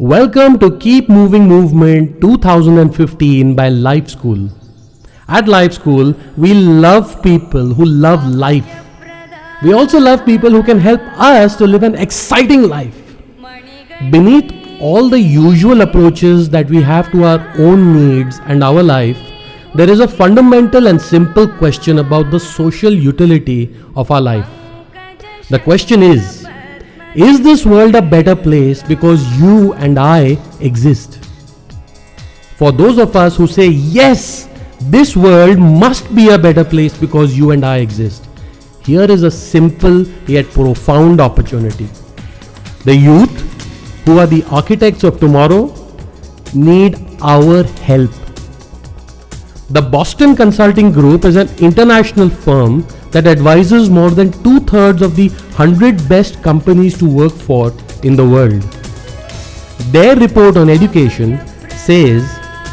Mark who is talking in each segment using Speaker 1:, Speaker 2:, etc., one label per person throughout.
Speaker 1: Welcome to Keep Moving Movement 2015 by Life School. At Life School, we love people who love life. We also love people who can help us to live an exciting life. Beneath all the usual approaches that we have to our own needs and our life, there is a fundamental and simple question about the social utility of our life. The question is this world a better place because you and I exist? For those of us who say, yes, this world must be a better place because you and I exist, here is a simple yet profound opportunity. The youth, who are the architects of tomorrow, need our help. The Boston Consulting Group is an international firm that advises more than 2/3 of the 100 best companies to work for in the world. Their report on education says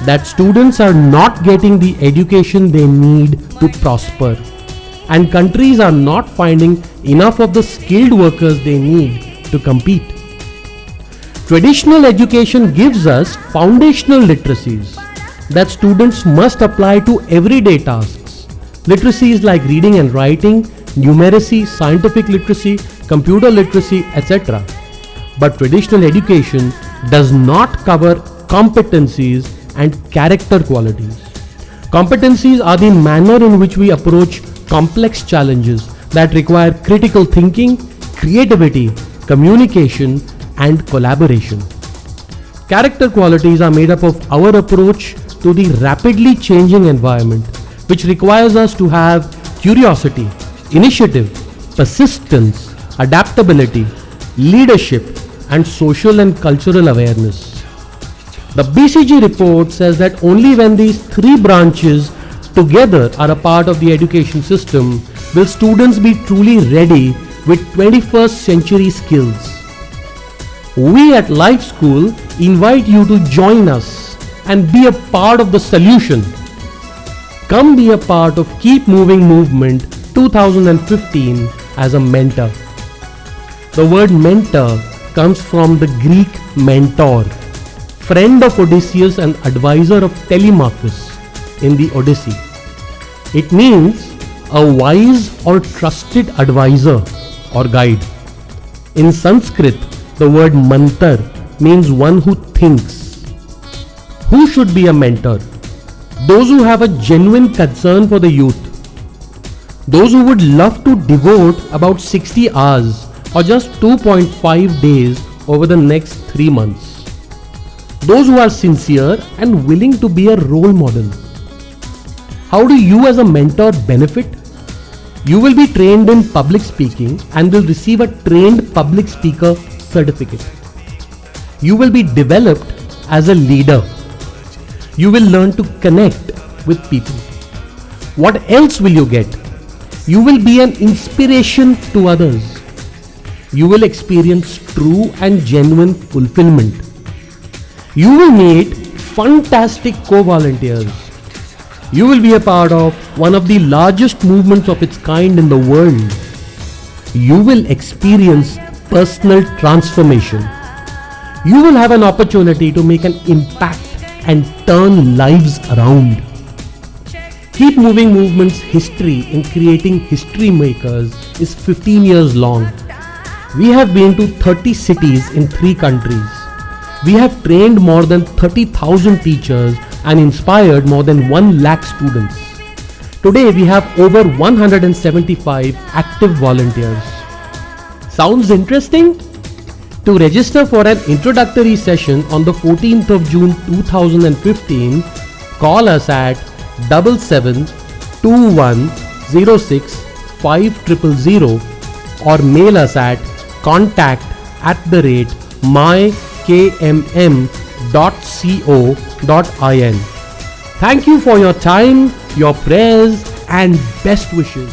Speaker 1: that students are not getting the education they need to prosper, and countries are not finding enough of the skilled workers they need to compete. Traditional education gives us foundational literacies that students must apply to everyday tasks. Literacies like reading and writing, numeracy, scientific literacy, computer literacy, etc. But traditional education does not cover competencies and character qualities. Competencies are the manner in which we approach complex challenges that require critical thinking, creativity, communication, and collaboration. Character qualities are made up of our approach to the rapidly changing environment, which requires us to have curiosity, initiative, persistence, adaptability, leadership, and social and cultural awareness. The BCG report says that only when these three branches together are a part of the education system will students be truly ready with 21st century skills. We at Life School invite you to join us and be a part of the solution. Come be a part of Keep Moving Movement 2015 as a mentor. The word mentor comes from the Greek mentor, friend of Odysseus and advisor of Telemachus in the Odyssey. It means a wise or trusted advisor or guide. In Sanskrit, the word mantar means one who thinks. Who should be a mentor? Those who have a genuine concern for the youth. Those who would love to devote about 60 hours or just 2.5 days over the next 3 months. Those who are sincere and willing to be a role model. How do you as a mentor benefit? You will be trained in public speaking and will receive a trained public speaker certificate. You will be developed as a leader. You will learn to connect with people. What else will you get? You will be an inspiration to others. You will experience true and genuine fulfillment. You will meet fantastic co-volunteers. You will be a part of one of the largest movements of its kind in the world. You will experience personal transformation. You will have an opportunity to make an impact and turn lives around. Keep Moving Movement's history in creating history makers is 15 years long. We have been to 30 cities in 3 countries. We have trained more than 30,000 teachers and inspired more than 1 lakh students. Today we have over 175 active volunteers. Sounds interesting? To register for an introductory session on the 14th of June 2015, call us at 7721065000 or mail us at contact@mykmm.co.in. Thank you for your time, your prayers, and best wishes.